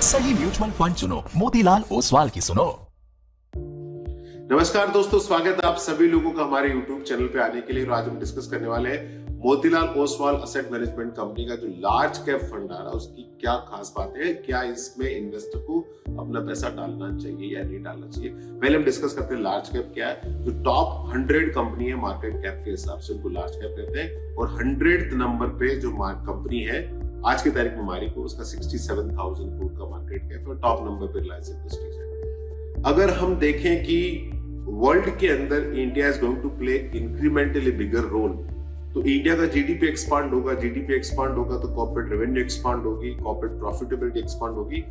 सही mutual fund चुनो, मोतीलाल ओसवाल की सुनो। नमस्कार दोस्तों, स्वागत है आप सभी लोगों का हमारे YouTube चैनल पे आने के लिए। आज हम डिस्कस करने वाले हैं Motilal Oswal asset management company का जो लार्ज कैप फंड आ रहा है उसकी क्या खास बातें हैं, क्या इसमें इन्वेस्टर को अपना पैसा डालना चाहिए या नहीं डालना चाहिए। पहले हम डिस्कस करते हैं लार्ज कैप क्या है। जो टॉप 100 कंपनी है मार्केट कैप के हिसाब से उनको लार्ज कैप कहते हैं, और 100th नंबर पे जो कंपनी है आज की तारीख में हमारी को उसका 67,000 करोड़ का मार्केट कैप और टॉप नंबर पे रिलायंस इंडस्ट्रीज है। अगर हम देखें कि वर्ल्ड के अंदर India is going to play incrementally bigger role, तो इंडिया का जीडीपी एक्सपांड होगा तो कॉर्पोरेट रेवेन्यू एक्सपांड होगी, कॉर्पोरेट प्रॉफिटेबिलिटी एक्सपांड होगी,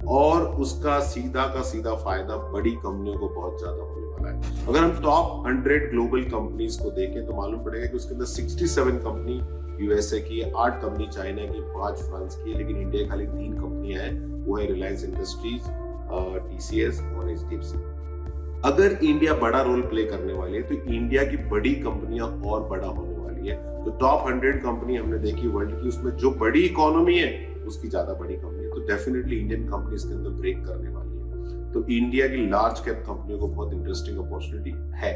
और उसका सीधा का सीधा फायदा बड़ी कंपनियों को बहुत ज्यादा होने वाला है। अगर हम टॉप 100 ग्लोबल कंपनीज को देखें तो मालूम पड़ेगा कि उसके अंदर 67 कंपनी यूएसए की है, 8 कंपनी चाइना की, 5 फ्रांस की है, लेकिन इंडिया खाली 3 कंपनियां हैं, वो है रिलायंस इंडस्ट्रीज, टीसीएस और एचडीएफसी। अगर इंडिया बड़ा रोल प्ले करने वाली है तो इंडिया की बड़ी कंपनियां और बड़ा होने वाली है। तो टॉप 100 कंपनी हमने देखी वर्ल्ड की, उसमें जो बड़ी इकोनॉमी है उसकी ज्यादा बड़ी कंपनी है, तो डेफिनेटली इंडियन कंपनी इसके अंदर ब्रेक करने वाली है। तो इंडिया की लार्ज कैप कंपनियों को बहुत इंटरेस्टिंग अपॉर्चुनिटी है।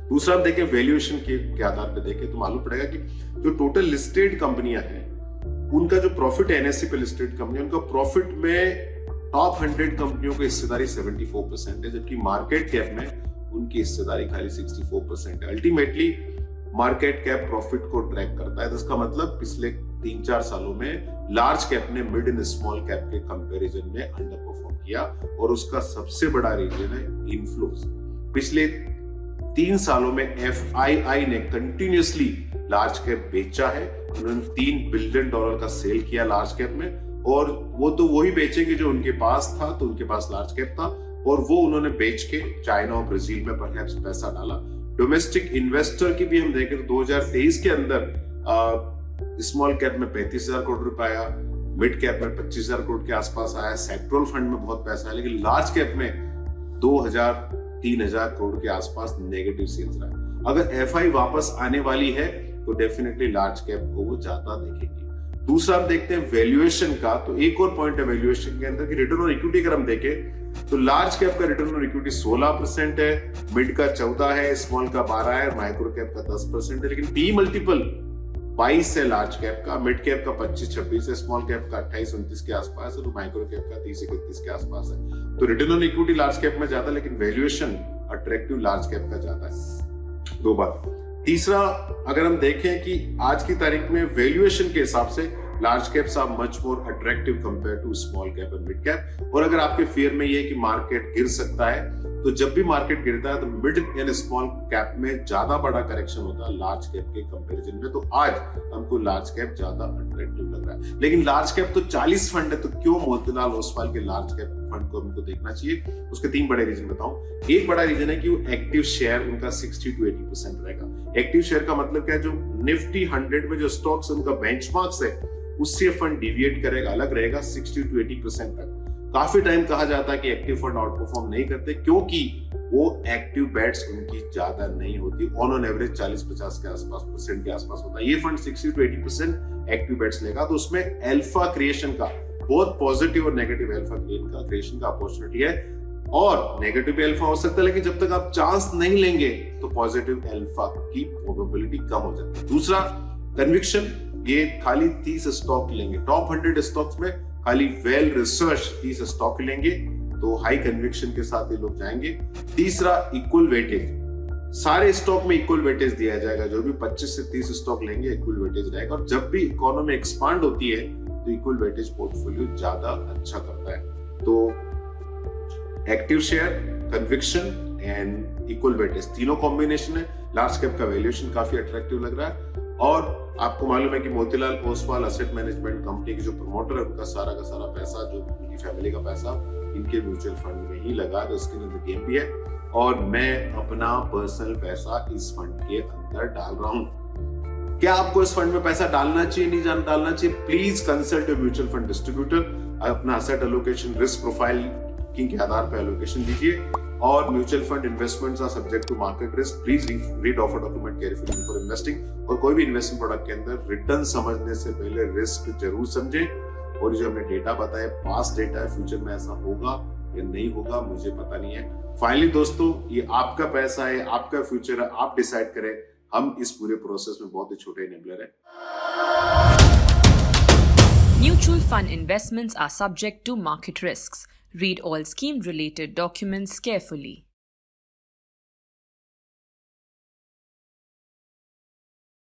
दूसरा हम देखें वैल्यूएशन के आधार पर देखें तो मालूम पड़ेगा कि जो टोटल लिस्टेड कंपनियां हैं उनका जो प्रॉफिट एनएससी पे लिस्टेड कंपनी, उनका प्रॉफिट में टॉप 100 कंपनियों की हिस्सेदारी 74% है, जबकि मार्केट कैप में उनकी हिस्सेदारी खाली 64% है। अल्टीमेटली मार्केट कैप प्रॉफिट को ट्रैक करता है, तो इसका मतलब पिछले 3-4 सालों में लार्ज कैप ने मिड एंड स्मॉल कैप के कंपैरिजन में अंडर परफॉर्म किया, और उसका सबसे बड़ा रीजन है इनफ्लोज। पिछले 3 सालों में एफआईआई ने कंटिन्यूअसली लार्ज कैप बेचा है, उन्होंने $3 बिलियन का सेल किया लार्ज कैप में, और वो तो वही बेचेंगे जो उनके पास था, तो उनके पास लार्ज कैप था और वो उन्होंने बेच के चाइना और ब्राजील में परहैप्स पैसा डाला। डोमेस्टिक इन्वेस्टर की भी हम देखें तो 2023 के अंदर स्मॉल कैप में 35,000 करोड़ रुपए आया, मिड कैप में 25,000 करोड़ के आसपास आया, सेक्टरल फंड में बहुत पैसा है, लेकिन लार्ज कैप में 2,000-3,000 करोड़ के आसपास नेगेटिव सेल्स रहा। अगर एफआई वापस आने वाली है तो डेफिनेटली लार्ज कैप को वो ज्यादा देखेंगे। दूसरा हम देखते हैं वैल्यूएशन का, तो एक और पॉइंट है वैल्यूएशन के अंदर कि रिटर्न ऑन इक्विटी अगर हम देखें तो लार्ज कैप का रिटर्न ऑन इक्विटी 16% है, मिड का 14 है, स्मॉल का 12 है, माइक्रो कैप का 10% है, लेकिन पी मल्टीपल 22 है लार्ज कैप का, मिड कैप का 25-26 है, स्मॉल कैप का 28-29 के आसपास है, तो माइक्रो कैप का 30-31 के आसपास है। तो return on equity large cap में ज्यादा, लेकिन वैल्यूएशन अट्रैक्टिव लार्ज कैप का ज्यादा है। 2 बात। तीसरा, अगर हम देखें कि आज की तारीख में वैल्यूएशन के हिसाब से large caps are much more attractive compare to small cap and mid cap. और अगर आपके फियर में ये है कि मार्केट गिर सकता है, तो जब भी मार्केट गिरता है तो मिड एंड स्मॉल कैप में ज्यादा बड़ा करेक्शन होता है लार्ज कैप के कंपैरिजन में, तो आज हमको लार्ज कैप ज्यादा अट्रैक्टिव लग रहा है। लेकिन लार्ज कैप तो 40 फंड है, तो क्यों मोतीलाल ओसवाल के लार्ज कैप फंड को हमको देखना चाहिए? उसके 3 बड़े रीजन बताऊं। एक बड़ा रीजन है कि वो एक्टिव शेयर उनका 60-80% रहेगा। एक्टिव शेयर का मतलब क्या है? जो निफ्टी 100 में जो स्टॉक्स उनका बेंचमार्क्स है उससे फंड डिविएट करेगा, अलग रहेगा 60-80% तक। काफी टाइम कहा जाता है कि एक्टिव फंड आउट परफॉर्म नहीं करते क्योंकि वो एक्टिव बेट्स उनकी ज्यादा नहीं होती, ऑन एवरेज 40-50 के आसपास होता है। ये फंड 60-80% एक्टिव बेट्स लेगा, तो उसमें अल्फा क्रिएशन का, बहुत पॉजिटिव और नेगेटिव अल्फा क्रिएशन का अपॉर्चुनिटी है। और नेगेटिव अल्फा हो सकता है, लेकिन जब तक आप चांस नहीं लेंगे तो पॉजिटिव अल्फा की प्रोबेबिलिटी कम हो जाती है। दूसरा, कन्विक्शन। ये खाली 30 स्टॉक लेंगे, टॉप 100 स्टॉक्स में खाली वेल रिसर्च 30 स्टॉक लेंगे, तो हाई कन्विक्शन के साथ ये लोग जाएंगे। तीसरा, इक्वल वेटेज। सारे स्टॉक में इक्वल वेटेज दिया जाएगा, जो भी 25 से 30 स्टॉक लेंगे इक्वल वेटेज रहेगा, और जब भी इकोनॉमी एक्सपांड होती है तो इक्वल वेटेज पोर्टफोलियो ज्यादा अच्छा करता है। तो active share, conviction and equal weightage तीनों कॉम्बिनेशन है। लार्ज कैप का वैल्यूएशन काफी अट्रैक्टिव लग रहा है, और आपको मालूम है कि Motilal Oswal asset management company के जो प्रमोटर है उनका सारा का सारा पैसा, जो उनकी फैमिली का पैसा इनके म्यूचुअल फंड में ही लगा, तो स्किन इन द गेम भी है, और मैं अपना पर्सनल पैसा इस फंड के अंदर डाल रहा हूं। क्या आपको इस फंड में पैसा डालना चाहिए, नहीं डालना चाहिए? Please consult mutual fund distributor. अपना असेट एलोकेशन, रिस्क प्रोफाइल के आधार पर एलोकेशन दीजिए, और mutual fund investments are subject to market risk. Please read offer document carefully before investing. और कोई भी इन्वेस्टमेंट प्रोडक्ट के अंदर रिटर्न समझने से पहले रिस्क जरूर समझें। और जो हमने डेटा बताया पास्ट डेटा है, फ्यूचर में ऐसा होगा या नहीं होगा मुझे पता नहीं है। फाइनली दोस्तों ये आपका पैसा है, आपका फ्यूचर है, आप डिसाइड करें। हम इस पूरे प्रोसेस में बहुत ही छोटे इनेबलर है। Mutual fund investments are subject to market risks. Read all scheme related documents carefully.